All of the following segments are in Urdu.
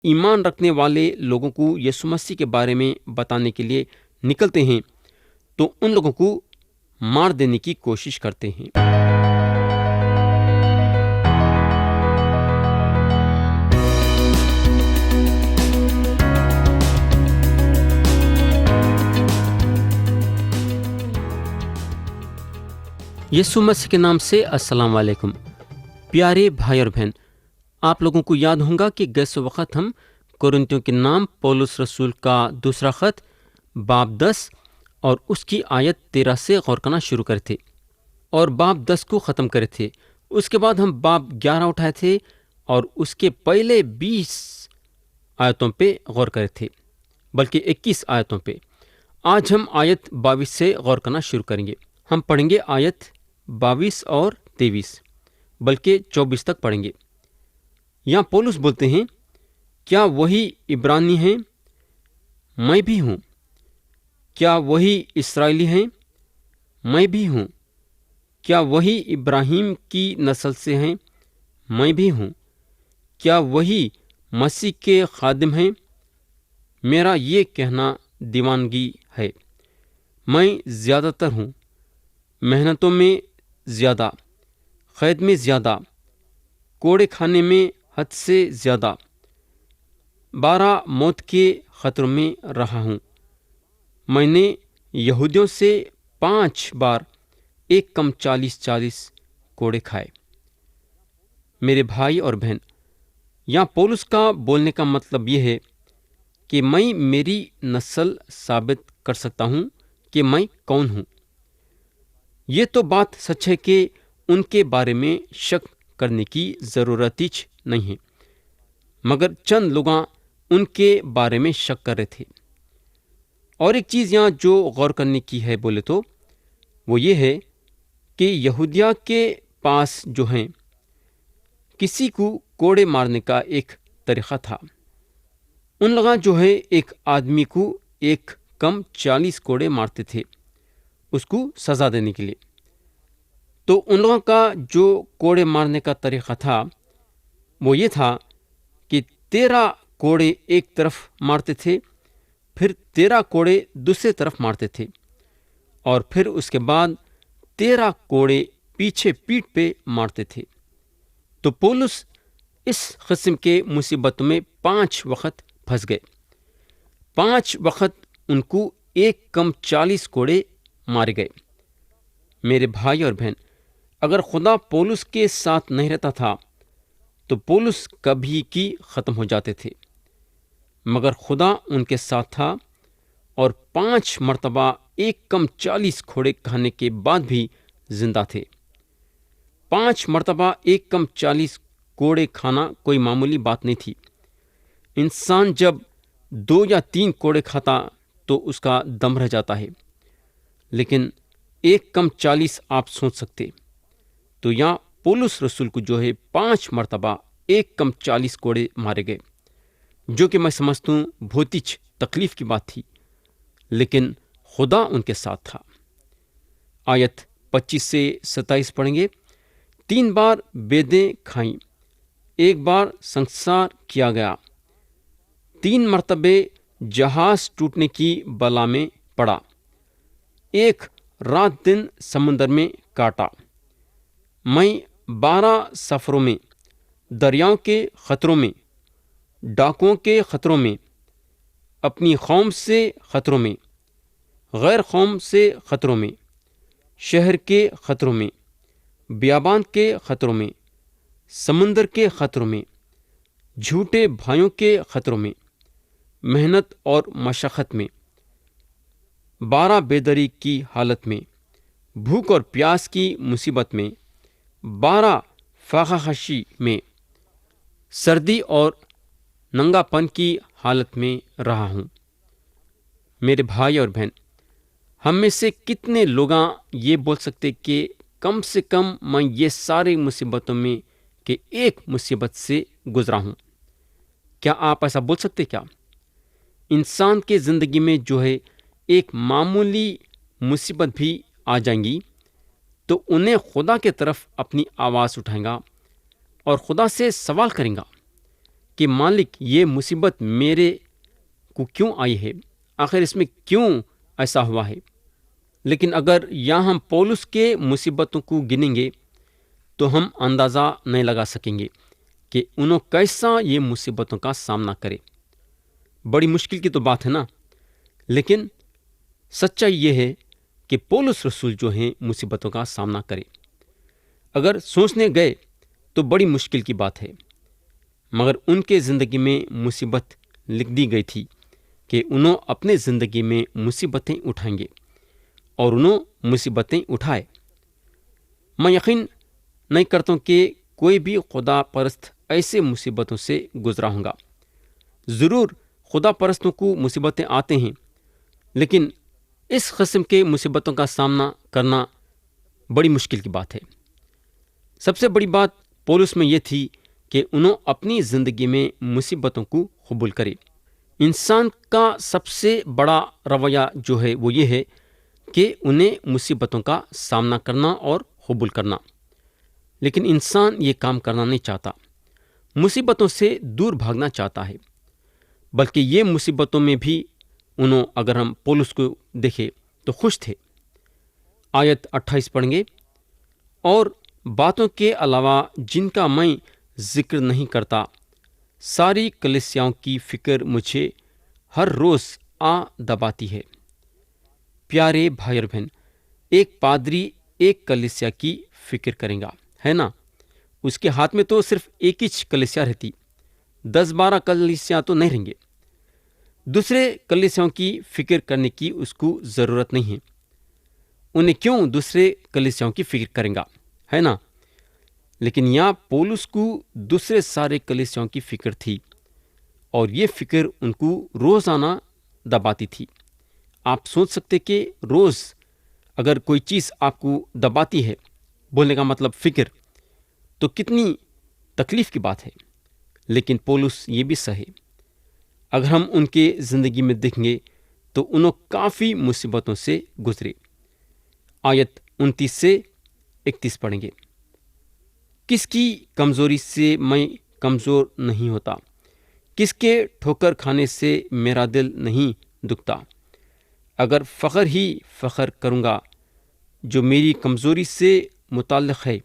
ایمان رکھنے والے لوگوں کو یسوع مسیح کے بارے میں بتانے کے لیے نکلتے ہیں تو ان لوگوں کو مار دینے کی کوشش کرتے ہیں۔ یسوع مسیح کے نام سے السلام علیکم پیارے بھائی اور بہن، آپ لوگوں کو یاد ہوگا کہ گزشتہ وقت ہم کورنتھیوں کے نام پولس رسول کا دوسرا خط باب 10 اور اس کی آیت 13 سے غور کرنا شروع کرے تھے اور باب 10 کو ختم کرے تھے۔ اس کے بعد ہم باب 11 اٹھائے تھے اور اس کے پہلے 20 آیتوں پہ غور کرے تھے، بلکہ 21 آیتوں پہ۔ آج ہم آیت 22 سے غور کرنا شروع کریں گے۔ ہم پڑھیں گے آیت 22 اور 23، بلکہ 24 تک پڑھیں گے۔ یہاں پولس بولتے ہیں، کیا وہی عبرانی ہیں؟ میں بھی ہوں۔ کیا وہی اسرائیلی ہیں؟ میں بھی ہوں۔ کیا وہی ابراہیم کی نسل سے ہیں؟ میں بھی ہوں۔ کیا وہی مسیح کے خادم ہیں؟ میرا یہ کہنا دیوانگی ہے۔ میں زیادہ تر ہوں، محنتوں میں زیادہ، قید میں زیادہ، کوڑے کھانے میں حد سے زیادہ، 12 موت کے خطروں میں رہا ہوں۔ میں نے یہودیوں سے 5 بار ایک کم 40 کوڑے کھائے۔ میرے بھائی اور بہن، یہاں پولس کا بولنے کا مطلب یہ ہے کہ میں میری نسل ثابت کر سکتا ہوں کہ میں کون ہوں۔ یہ تو بات سچ ہے کہ ان کے بارے میں شک کرنے کی ضرورت ہی نہیں ہے، مگر چند لوگ ان کے بارے میں شک کر رہے تھے۔ اور ایک چیز یہاں جو غور کرنے کی ہے بولے تو وہ یہ ہے کہ یہودیہ کے پاس جو ہیں کسی کو کوڑے مارنے کا ایک طریقہ تھا۔ ان لوگ جو ہے ایک آدمی کو ایک کم 40 کوڑے مارتے تھے اس کو سزا دینے کے لیے۔ تو ان لوگوں کا جو کوڑے مارنے کا طریقہ تھا وہ یہ تھا کہ 13 کوڑے ایک طرف مارتے تھے، پھر 13 کوڑے دوسرے طرف مارتے تھے، اور پھر اس کے بعد 13 کوڑے پیچھے پیٹھ پہ مارتے تھے۔ تو پولس اس قسم کے مصیبتوں میں 5 وقت پھنس گئے۔ 5 وقت ان کو ایک کم 40 کوڑے مارے گئے۔ میرے بھائی اور بہن، اگر خدا پولس کے ساتھ نہیں رہتا تھا تو پولس کبھی کی ختم ہو جاتے تھے، مگر خدا ان کے ساتھ تھا اور 5 مرتبہ ایک کم 40 کوڑے کھانے کے بعد بھی زندہ تھے۔ 5 مرتبہ ایک کم 40 کوڑے کھانا کوئی معمولی بات نہیں تھی۔ انسان جب 2 یا 3 کوڑے کھاتا تو اس کا دم رہ جاتا ہے، لیکن ایک کم 40 آپ سوچ سکتے۔ تو یہاں پولس رسول کو جو ہے 5 مرتبہ ایک کم 40 کوڑے مارے گئے، جو کہ میں سمجھتا ہوں بہت ہی تکلیف کی بات تھی، لیکن خدا ان کے ساتھ تھا۔ آیت 25 سے 27 پڑھیں گے۔ 3 بار بیدیں کھائیں، ایک بار سنسار کیا گیا، 3 مرتبے جہاز ٹوٹنے کی بلا میں پڑا، ایک رات دن سمندر میں کاٹا، میں 12 سفروں میں، دریاؤں کے خطروں میں، ڈاکوؤں کے خطروں میں، اپنی قوم سے خطروں میں، غیر قوم سے خطروں میں، شہر کے خطروں میں، بیابان کے خطروں میں، سمندر کے خطروں میں، جھوٹے بھائیوں کے خطروں میں، محنت اور مشقت میں، 12 بیداری کی حالت میں، بھوک اور پیاس کی مصیبت میں، 12 فاقہ کشی میں، سردی اور ننگا پن کی حالت میں رہا ہوں۔ میرے بھائی اور بہن، ہم میں سے کتنے لوگ یہ بول سکتے کہ کم سے کم میں یہ ساری مصیبتوں میں کہ ایک مصیبت سے گزرا ہوں؟ کیا آپ ایسا بول سکتے؟ کیا انسان کے زندگی میں جو ہے ایک معمولی مصیبت بھی آ جائیں گی تو انہیں خدا کے طرف اپنی آواز اٹھائیں گا اور خدا سے سوال کریں گا کہ مالک یہ مصیبت میرے کو کیوں آئی ہے، آخر اس میں کیوں ایسا ہوا ہے۔ لیکن اگر یہاں ہم پولس کے مصیبتوں کو گنیں گے تو ہم اندازہ نہیں لگا سکیں گے کہ انہوں کیسا یہ مصیبتوں کا سامنا کرے۔ بڑی مشکل کی تو بات ہے نا، لیکن سچائی یہ ہے کہ پولس رسول جو ہیں مصیبتوں کا سامنا کرے۔ اگر سوچنے گئے تو بڑی مشکل کی بات ہے، مگر ان کے زندگی میں مصیبت لکھ دی گئی تھی کہ انہوں اپنے زندگی میں مصیبتیں اٹھائیں گے، اور انہوں مصیبتیں اٹھائے۔ میں یقین نہیں کرتا ہوں کہ کوئی بھی خدا پرست ایسے مصیبتوں سے گزرا ہوں گا۔ ضرور خدا پرستوں کو مصیبتیں آتے ہیں، لیکن اس قسم کے مصیبتوں کا سامنا کرنا بڑی مشکل کی بات ہے۔ سب سے بڑی بات پولس میں یہ تھی کہ انہوں اپنی زندگی میں مصیبتوں کو قبول کرے۔ انسان کا سب سے بڑا رویہ جو ہے وہ یہ ہے کہ انہیں مصیبتوں کا سامنا کرنا اور قبول کرنا، لیکن انسان یہ کام کرنا نہیں چاہتا، مصیبتوں سے دور بھاگنا چاہتا ہے۔ بلکہ یہ مصیبتوں میں بھی انہوں، اگر ہم پولس کو دیکھیں تو خوش تھے۔ آیت 28 پڑھیں گے، اور باتوں کے علاوہ جن کا میں ذکر نہیں کرتا، ساری کلیسیاؤں کی فکر مجھے ہر روز دباتی ہے۔ پیارے بھائی اور بہن، ایک پادری ایک کلیسیا کی فکر کرے گا، ہے نا؟ اس کے ہاتھ میں تو صرف ایک ہی کلیسیا رہتی، 10-12 کلیسیاں تو نہیں رہیں گے۔ دوسرے کلیسیاؤں کی فکر کرنے کی اس کو ضرورت نہیں ہے۔ انہیں کیوں دوسرے کلیسیاؤں کی فکر کریں گا، ہے نا؟ لیکن یہاں پولس کو دوسرے سارے کلیسیاؤں کی فکر تھی، اور یہ فکر ان کو روزانہ دباتی تھی۔ آپ سوچ سکتے کہ روز اگر کوئی چیز آپ کو دباتی ہے، بولنے کا مطلب فکر، تو کتنی تکلیف کی بات ہے۔ لیکن پولس یہ بھی سہے۔ اگر ہم ان کے زندگی میں دیکھیں گے تو انہوں کافی مصیبتوں سے گزرے۔ آیت 29 سے 31 پڑھیں گے، کس کی کمزوری سے میں کمزور نہیں ہوتا، کس کے ٹھوکر کھانے سے میرا دل نہیں دکھتا۔ اگر فخر ہی فخر کروں گا جو میری کمزوری سے متعلق ہے،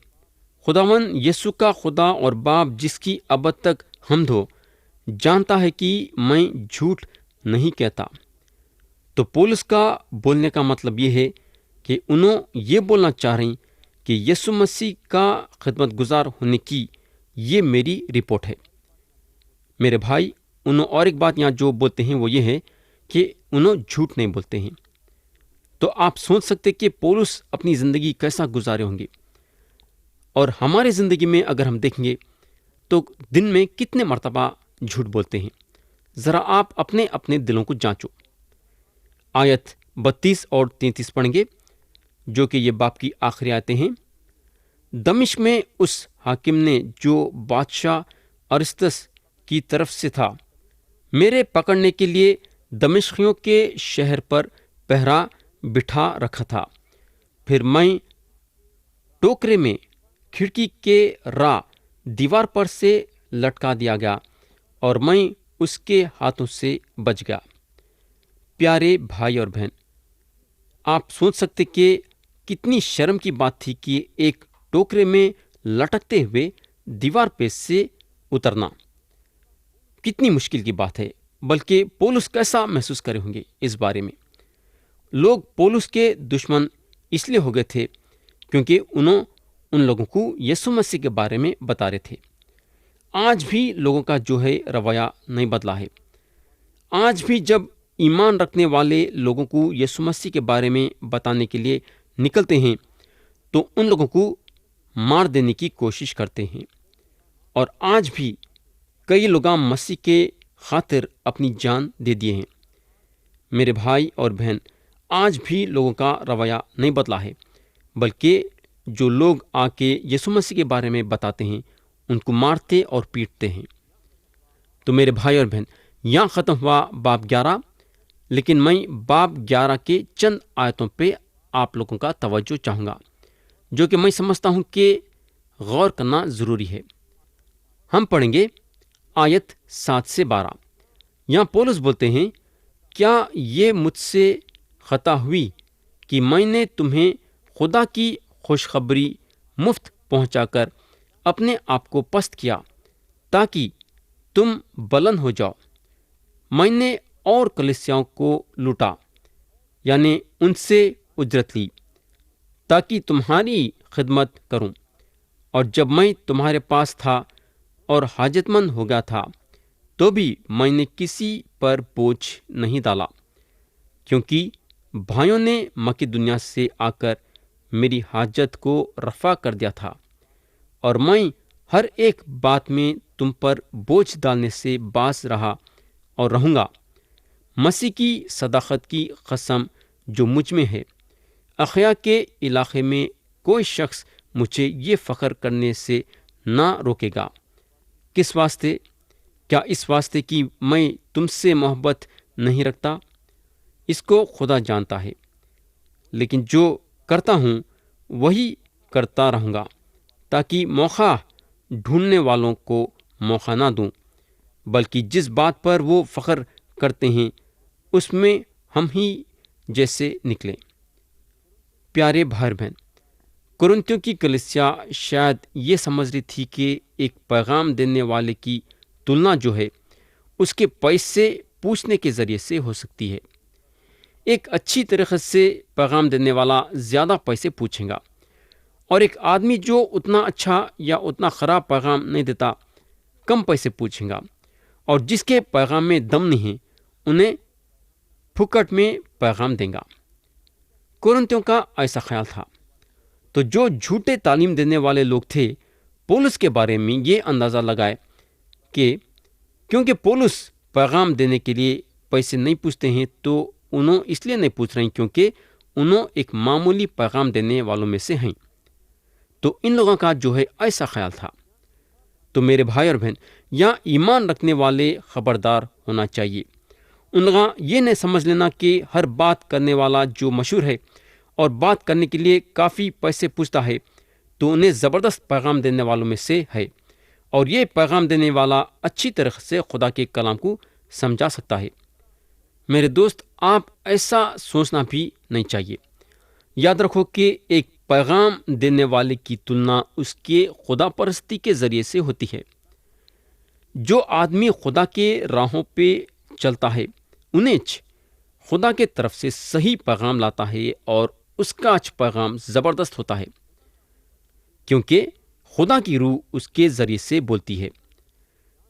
خداوند یسوع کا خدا اور باپ جس کی ابد تک حمد ہو جانتا ہے کہ میں جھوٹ نہیں کہتا۔ تو پولس کا بولنے کا مطلب یہ ہے کہ انہوں یہ بولنا چاہ رہے ہیں کہ یسوع مسیح کا خدمت گزار ہونے کی یہ میری رپورٹ ہے۔ میرے بھائی، انہوں اور ایک بات یہاں جو بولتے ہیں وہ یہ ہے کہ انہوں جھوٹ نہیں بولتے ہیں۔ تو آپ سوچ سکتے کہ پولس اپنی زندگی کیسا گزارے ہوں گے، اور ہمارے زندگی میں اگر ہم دیکھیں گے تو دن میں کتنے مرتبہ جھوٹ بولتے ہیں۔ ذرا آپ اپنے اپنے دلوں کو جانچو۔ آیت 32 اور 33 پڑھیں گے، جو کہ یہ باپ کی آخری آیتیں ہیں۔ دمشق میں اس حاکم نے جو بادشاہ ارسطس کی طرف سے تھا، میرے پکڑنے کے لیے دمشقیوں کے شہر پر پہرا بٹھا رکھا تھا۔ پھر میں ٹوکرے میں کھڑکی کے راہ دیوار پر سے لٹکا دیا گیا، اور میں اس کے ہاتھوں سے بچ گیا۔ پیارے بھائی اور بہن، آپ سوچ سکتے کہ کتنی شرم کی بات تھی کہ ایک ٹوکرے میں لٹکتے ہوئے دیوار پہ سے اترنا، کتنی مشکل کی بات ہے۔ بلکہ پولس کیسا محسوس کرے ہوں گے اس بارے میں۔ لوگ پولس کے دشمن اس لیے ہو گئے تھے کیونکہ انہوں ان لوگوں کو یسوع مسیح کے بارے میں بتا رہے تھے۔ آج بھی لوگوں کا جو ہے رویہ نہیں بدلا ہے۔ آج بھی جب ایمان رکھنے والے لوگوں کو یسوع مسیح کے بارے میں بتانے کے لیے نکلتے ہیں تو ان لوگوں کو مار دینے کی کوشش کرتے ہیں۔ اور آج بھی کئی لوگ مسیح کے خاطر اپنی جان دے دیے ہیں۔ میرے بھائی اور بہن، آج بھی لوگوں کا رویہ نہیں بدلا ہے، بلکہ جو لوگ آ کے یسوع مسیح کے بارے میں بتاتے ہیں ان کو مارتے اور پیٹتے ہیں۔ تو میرے بھائی اور بہن، یہاں ختم ہوا باب 11، لیکن میں باب 11 کے چند آیتوں پہ آپ لوگوں کا توجہ چاہوں گا، جو کہ میں سمجھتا ہوں کہ غور کرنا ضروری ہے۔ ہم پڑھیں گے آیت 7 سے 12۔ یہاں پولس بولتے ہیں، کیا یہ مجھ سے خطا ہوئی کہ میں نے تمہیں خدا کی خوشخبری مفت پہنچا کر اپنے آپ کو پست کیا تاکہ تم بلند ہو جاؤ؟ میں نے اور کلیسیاؤں کو لوٹا، یعنی ان سے اجرت لی، تاکہ تمہاری خدمت کروں۔ اور جب میں تمہارے پاس تھا اور حاجت مند ہو گیا تھا تو بھی میں نے کسی پر بوجھ نہیں ڈالا، کیونکہ بھائیوں نے مقدونیہ سے آ کر میری حاجت کو رفع کر دیا تھا، اور میں ہر ایک بات میں تم پر بوجھ ڈالنے سے باز رہا اور رہوں گا۔ مسیح کی صداقت کی قسم جو مجھ میں ہے، اخیا کے علاقے میں کوئی شخص مجھے یہ فخر کرنے سے نہ روکے گا۔ کس واسطے؟ کیا اس واسطے کہ میں تم سے محبت نہیں رکھتا؟ اس کو خدا جانتا ہے، لیکن جو کرتا ہوں وہی کرتا رہوں گا، تاکہ موقع ڈھونڈنے والوں کو موقع نہ دوں، بلکہ جس بات پر وہ فخر کرتے ہیں اس میں ہم ہی جیسے نکلیں۔ پیارے بھائی بہن، کرنتیوں کی کلیسیا شاید یہ سمجھ رہی تھی کہ ایک پیغام دینے والے کی تلنا جو ہے اس کے پیسے پوچھنے کے ذریعے سے ہو سکتی ہے۔ ایک اچھی طریقے سے پیغام دینے والا زیادہ پیسے پوچھے گا، اور ایک آدمی جو اتنا اچھا یا اتنا خراب پیغام نہیں دیتا کم پیسے پوچھے گا، اور جس کے پیغام میں دم نہیں ہے انہیں پھکٹ میں پیغام دیں گا۔ کرنتیوں کا ایسا خیال تھا، تو جو جھوٹے تعلیم دینے والے لوگ تھے پولس کے بارے میں یہ اندازہ لگائے کہ کیونکہ پولس پیغام دینے کے لیے پیسے نہیں پوچھتے ہیں تو انہوں اس لیے نہیں پوچھ رہے ہیں کیونکہ انہوں ایک معمولی پیغام دینے والوں میں سے ہیں۔ تو ان لوگوں کا جو ہے ایسا خیال تھا۔ تو میرے بھائی اور بہن، یہاں ایمان رکھنے والے خبردار ہونا چاہیے۔ ان لوگوں یہ نہیں سمجھ لینا کہ ہر بات کرنے والا جو مشہور ہے اور بات کرنے کے لیے کافی پیسے پوچھتا ہے تو انہیں زبردست پیغام دینے والوں میں سے ہے، اور یہ پیغام دینے والا اچھی طرح سے خدا کے کلام کو سمجھا سکتا ہے۔ میرے دوست، آپ ایسا سوچنا بھی نہیں چاہیے۔ یاد رکھو کہ ایک پیغام دینے والے کی تلنا اس کے خدا پرستی کے ذریعے سے ہوتی ہے۔ جو آدمی خدا کے راہوں پہ چلتا ہے انہیں خدا کے طرف سے صحیح پیغام لاتا ہے، اور اس کا پیغام زبردست ہوتا ہے، کیونکہ خدا کی روح اس کے ذریعے سے بولتی ہے۔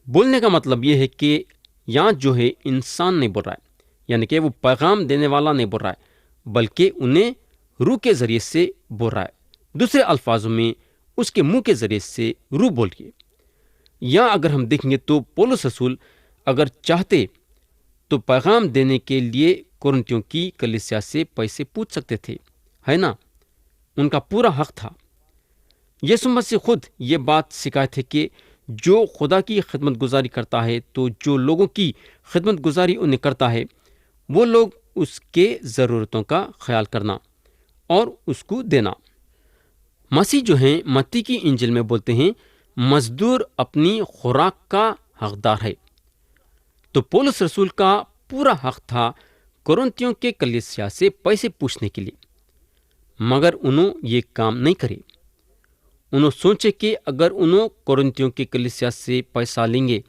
بولنے کا مطلب یہ ہے کہ یہاں جو ہے انسان نہیں بول رہا ہے، یعنی کہ وہ پیغام دینے والا نہیں بول رہا ہے، بلکہ انہیں روح کے ذریعے سے بول رہا ہے۔ دوسرے الفاظوں میں اس کے منہ کے ذریعے سے روح بول رہی ہے۔ یہاں اگر ہم دیکھیں گے تو پولس رسول اگر چاہتے تو پیغام دینے کے لیے کرنتیوں کی کلیسیا سے پیسے پوچھ سکتے تھے، ہے نا؟ ان کا پورا حق تھا۔ یسوع مسیح خود یہ بات سکھائے تھے کہ جو خدا کی خدمت گزاری کرتا ہے تو جو لوگوں کی خدمت گزاری انہیں کرتا ہے وہ لوگ اس کے ضرورتوں کا خیال کرنا اور اس کو دینا۔ مسیح جو ہیں متی کی انجیل میں بولتے ہیں مزدور اپنی خوراک کا حقدار ہے۔ تو پولس رسول کا پورا حق تھا کرنتیوں کے کلیسیا سے پیسے پوچھنے کے لیے، مگر انہوں یہ کام نہیں کرے۔ انہوں سوچے کہ اگر انہوں کرنتیوں کے کلیسیا سے پیسہ لیں گے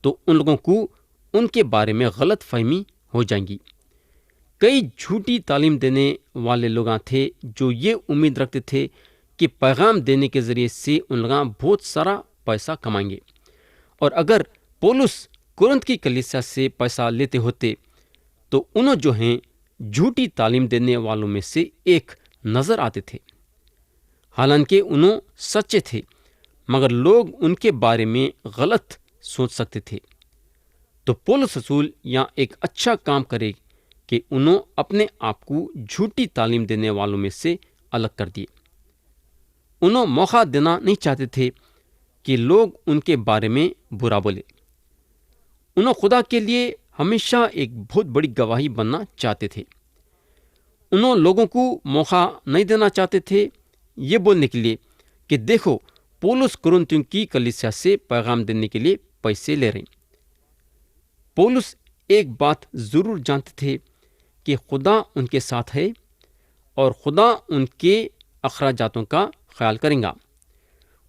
تو ان لوگوں کو ان کے بارے میں غلط فہمی ہو جائیں گی۔ کئی جھوٹی تعلیم دینے والے لوگ تھے جو یہ امید رکھتے تھے کہ پیغام دینے کے ذریعے سے ان لوگ بہت سارا پیسہ کمائیں گے، اور اگر پولس کرنت کی کلیسیا سے پیسہ لیتے ہوتے تو انہوں جو ہیں جھوٹی تعلیم دینے والوں میں سے ایک نظر آتے تھے۔ حالانکہ انہوں سچے تھے، مگر لوگ ان کے بارے میں غلط سوچ سکتے تھے۔ تو پولس رسول یہاں ایک اچھا کام کرے کہ انہوں اپنے آپ کو جھوٹی تعلیم دینے والوں میں سے الگ کر دیے۔ انہوں موقع دینا نہیں چاہتے تھے کہ لوگ ان کے بارے میں برا بولے۔ انہوں خدا کے لیے ہمیشہ ایک بہت بڑی گواہی بننا چاہتے تھے۔ انہوں لوگوں کو موقع نہیں دینا چاہتے تھے یہ بولنے کے لیے کہ دیکھو پولس کرنتیوں کی کلیسیا سے پیغام دینے کے لیے پیسے لے رہے ہیں۔ پولس ایک بات ضرور جانتے تھے کہ خدا ان کے ساتھ ہے اور خدا ان کے اخراجاتوں کا خیال کرے گا۔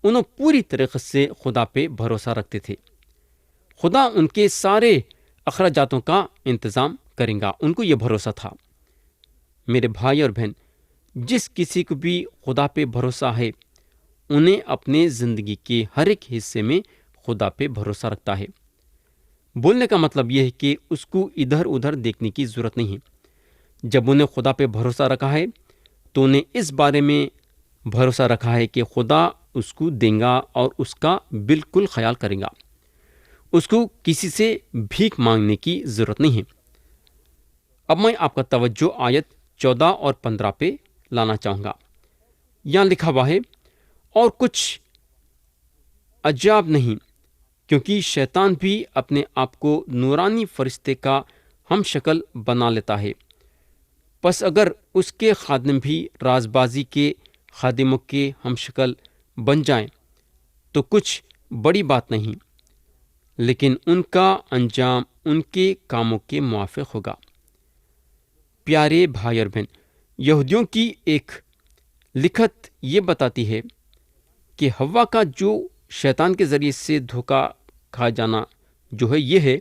انہوں پوری طریقے سے خدا پہ بھروسہ رکھتے تھے۔ خدا ان کے سارے اخراجاتوں کا انتظام کرے گا، ان کو یہ بھروسہ تھا۔ میرے بھائی اور بہن، جس کسی کو بھی خدا پہ بھروسہ ہے انہیں اپنے زندگی کے ہر ایک حصے میں خدا پہ بھروسہ رکھتا ہے۔ بولنے کا مطلب یہ ہے کہ اس کو ادھر ادھر دیکھنے کی ضرورت نہیں ہے۔ جب انہیں خدا پہ بھروسہ رکھا ہے تو انہیں اس بارے میں بھروسہ رکھا ہے کہ خدا اس کو دے گا اور اس کا بالکل خیال کرے گا۔ اس کو کسی سے بھیک مانگنے کی ضرورت نہیں ہے۔ اب میں آپ کا توجہ آیت 14 اور 15 پہ لانا چاہوں گا۔ یہاں لکھا ہوا ہے، اور کچھ عجاب نہیں، کیونکہ شیطان بھی اپنے آپ کو نورانی فرشتے کا ہم شکل بنا لیتا ہے۔ پس اگر اس کے خادم بھی راز بازی کے خادموں کے ہم شکل بن جائیں تو کچھ بڑی بات نہیں، لیکن ان کا انجام ان کے کاموں کے موافق ہوگا۔ پیارے بھائی اور بہن، یہودیوں کی ایک لکھت یہ بتاتی ہے کہ ہوا کا جو شیطان کے ذریعے سے دھوکا کھا جانا جو ہے یہ ہے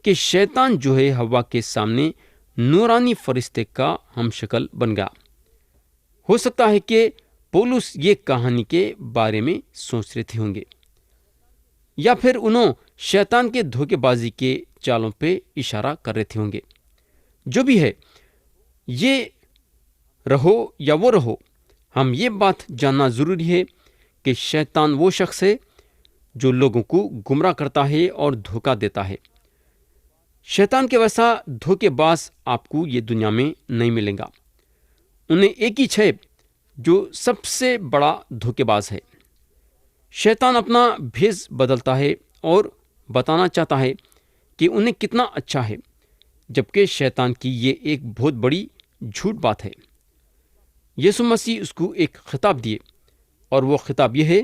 کہ شیطان جو ہے ہوا کے سامنے نورانی فرشتے کا ہم شکل بن گیا۔ ہو سکتا ہے کہ پولس یہ کہانی کے بارے میں سوچ رہے تھے ہوں گے، یا پھر انہوں شیطان کے دھوکے بازی کے چالوں پہ اشارہ کر رہے تھے ہوں گے۔ جو بھی ہے، یہ رہو یا وہ رہو، ہم یہ بات جاننا ضروری ہے کہ شیطان وہ شخص ہے جو لوگوں کو گمراہ کرتا ہے اور دھوکہ دیتا ہے۔ شیطان کے ویسا دھوکے باز آپ کو یہ دنیا میں نہیں ملے گا۔ انہیں ایک ہی ہے جو سب سے بڑا دھوکے باز ہے۔ شیطان اپنا بھیس بدلتا ہے اور بتانا چاہتا ہے کہ انہیں کتنا اچھا ہے، جبکہ شیطان کی یہ ایک بہت بڑی جھوٹ بات ہے۔ یسوع مسیح اس کو ایک خطاب دیے، اور وہ خطاب یہ ہے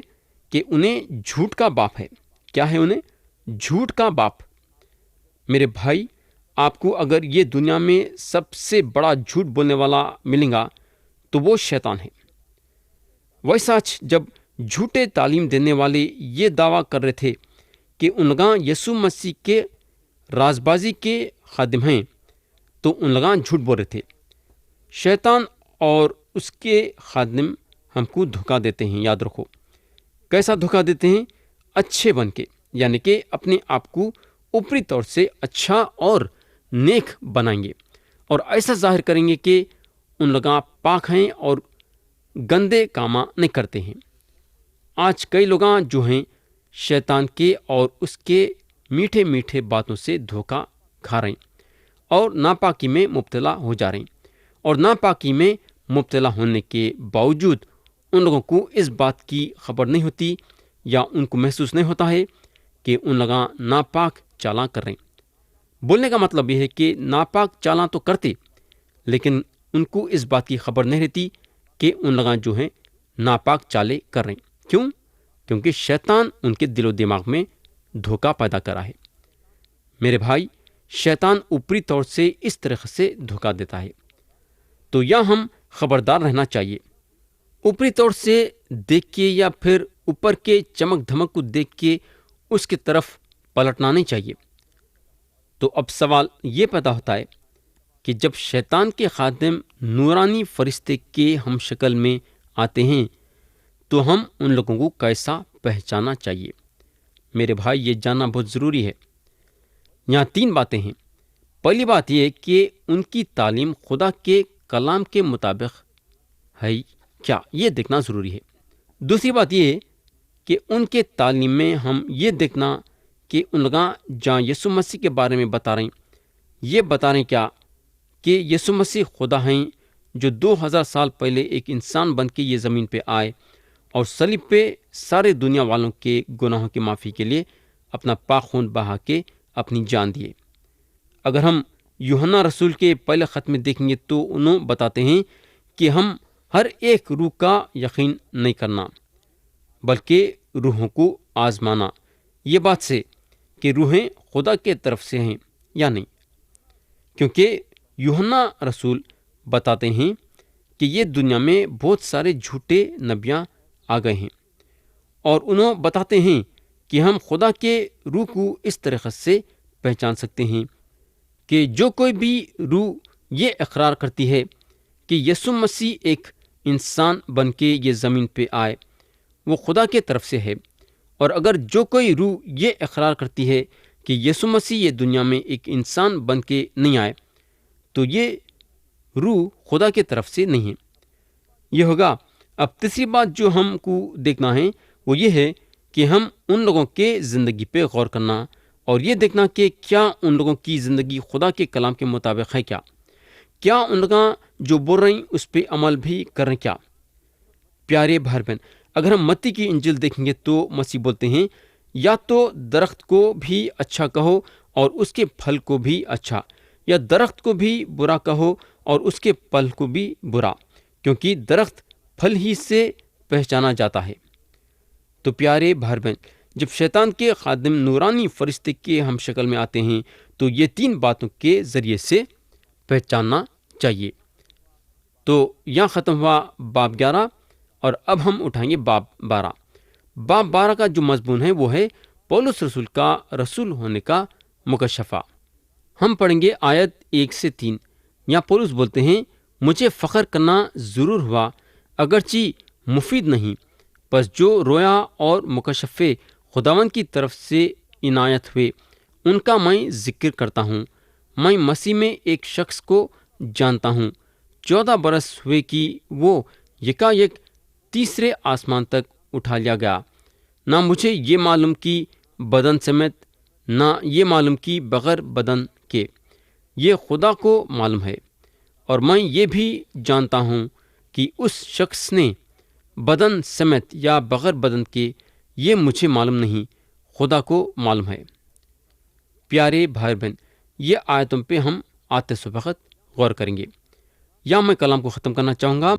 کہ انہیں جھوٹ کا باپ ہے۔ کیا ہے انہیں؟ جھوٹ کا باپ۔ میرے بھائی، آپ کو اگر یہ دنیا میں سب سے بڑا جھوٹ بولنے والا ملے گا تو وہ شیطان ہے۔ وہی سچ جب جھوٹے تعلیم دینے والے یہ دعویٰ کر رہے تھے کہ ان لوگاں یسوع مسیح کے رازبازی کے خادم ہیں تو ان لوگاں جھوٹ بول رہے تھے۔ شیطان اور اس کے خادم ہم کو دھوکہ دیتے ہیں، یاد رکھو۔ کیسا دھوکہ دیتے ہیں؟ اچھے بن کے، یعنی کہ اپنے آپ کو اوپری طور سے اچھا اور نیک بنائیں گے اور ایسا ظاہر کریں گے کہ ان لوگاں پاک ہیں اور گندے کام نہیں کرتے ہیں۔ آج کئی لوگاں جو ہیں شیطان کے اور اس کے میٹھے میٹھے باتوں سے دھوکہ کھا رہے ہیں اور ناپاکی میں مبتلا ہو جا رہے ہیں، اور ناپاکی میں مبتلا ہونے کے باوجود ان لوگوں کو اس بات کی خبر نہیں ہوتی یا ان کو محسوس نہیں ہوتا ہے کہ ان لوگاں ناپاک چالاں کر رہے ہیں۔ بولنے کا مطلب یہ ہے کہ ناپاک چالاں تو کرتے، لیکن ان کو اس بات کی خبر نہیں رہتی کہ ان لوگاں جو ہیں ناپاک چالیں کر رہے ہیں۔ کیوں؟ کیونکہ شیطان ان کے دل و دماغ میں دھوکہ پیدا کرا ہے۔ میرے بھائی، شیطان اوپری طور سے اس طرح سے دھوکہ دیتا ہے، تو یا ہم خبردار رہنا چاہیے۔ اوپری طور سے دیکھ کے یا پھر اوپر کے چمک دھمک کو دیکھ کے اس کی طرف پلٹنا نہیں چاہیے۔ تو اب سوال یہ پیدا ہوتا ہے کہ جب شیطان کے خادم نورانی فرشتے کے ہم شکل میں آتے ہیں تو ہم ان لوگوں کو کیسا پہچانا چاہیے؟ میرے بھائی، یہ جاننا بہت ضروری ہے۔ یہاں 3 باتیں ہیں۔ پہلی بات یہ کہ ان کی تعلیم خدا کے کلام کے مطابق ہے کیا، یہ دیکھنا ضروری ہے۔ دوسری بات یہ کہ ان کے تعلیم میں ہم یہ دیکھنا کہ ان لوگاں جہاں یسوع مسیح کے بارے میں بتا رہے ہیں، یہ بتا رہے ہیں کیا کہ یسوع مسیح خدا ہیں جو 2000 سال پہلے ایک انسان بن کے یہ زمین پہ آئے اور صلیب پہ سارے دنیا والوں کے گناہوں کی معافی کے لیے اپنا پاک خون بہا کے اپنی جان دیے۔ اگر ہم یوحنا رسول کے پہلے خط میں دیکھیں گے تو انہوں بتاتے ہیں کہ ہم ہر ایک روح کا یقین نہیں کرنا بلکہ روحوں کو آزمانا۔ یہ بات سے کہ روحیں خدا کے طرف سے ہیں یا نہیں، کیونکہ یوحنا رسول بتاتے ہیں کہ یہ دنیا میں بہت سارے جھوٹے نبیاں آ گئے ہیں، اور انہوں بتاتے ہیں کہ ہم خدا کے روح کو اس طریقے سے پہچان سکتے ہیں کہ جو کوئی بھی روح یہ اقرار کرتی ہے کہ یسوع مسیح ایک انسان بن کے یہ زمین پہ آئے، وہ خدا کے طرف سے ہے، اور اگر جو کوئی روح یہ اقرار کرتی ہے کہ یسوع مسیح یہ دنیا میں ایک انسان بن کے نہیں آئے، تو یہ روح خدا کے طرف سے نہیں ہے۔ یہ ہوگا۔ اب تیسری بات جو ہم کو دیکھنا ہے وہ یہ ہے کہ ہم ان لوگوں کے زندگی پہ غور کرنا اور یہ دیکھنا کہ کیا ان لوگوں کی زندگی خدا کے کلام کے مطابق ہے، کیا ان لوگوں جو بول رہے ہیں اس پہ عمل بھی کر رہے ہیں کیا۔ پیارے بھائی بہن، اگر ہم متی کی انجیل دیکھیں گے تو مسیح بولتے ہیں یا تو درخت کو بھی اچھا کہو اور اس کے پھل کو بھی اچھا، یا درخت کو بھی برا کہو اور اس کے پھل کو بھی برا، کیونکہ درخت پھل ہی سے پہچانا جاتا ہے۔ تو پیارے بھائی بہن، جب شیطان کے خادم نورانی فرشتے کے ہم شکل میں آتے ہیں تو یہ تین باتوں کے ذریعے سے پہچاننا چاہیے۔ تو یہاں ختم ہوا باب 11، اور اب ہم اٹھائیں گے باب 12۔ باب 12 کا جو مضمون ہے وہ ہے پولس رسول کا رسول ہونے کا مکشفہ۔ ہم پڑھیں گے آیت 1 سے 3۔ یہاں پولس بولتے ہیں، مجھے فخر کرنا ضرور ہوا اگرچہ مفید نہیں، پس جو رویا اور مکشفے خداوند کی طرف سے عنایت ہوئے ان کا میں ذکر کرتا ہوں۔ میں مسیح میں ایک شخص کو جانتا ہوں، 14 برس ہوئے کہ وہ یکایک تیسرے آسمان تک اٹھا لیا گیا، نہ مجھے یہ معلوم کہ بدن سمیت، نہ یہ معلوم کہ بغیر بدن کے، یہ خدا کو معلوم ہے۔ اور میں یہ بھی جانتا ہوں کہ اس شخص نے بدن سمیت یا بغیر بدن کے، یہ مجھے معلوم نہیں، خدا کو معلوم ہے۔ پیارے بھائی بہن، یہ آیتوں پہ ہم آتے وقت غور کریں گے۔ یا میں کلام کو ختم کرنا چاہوں گا۔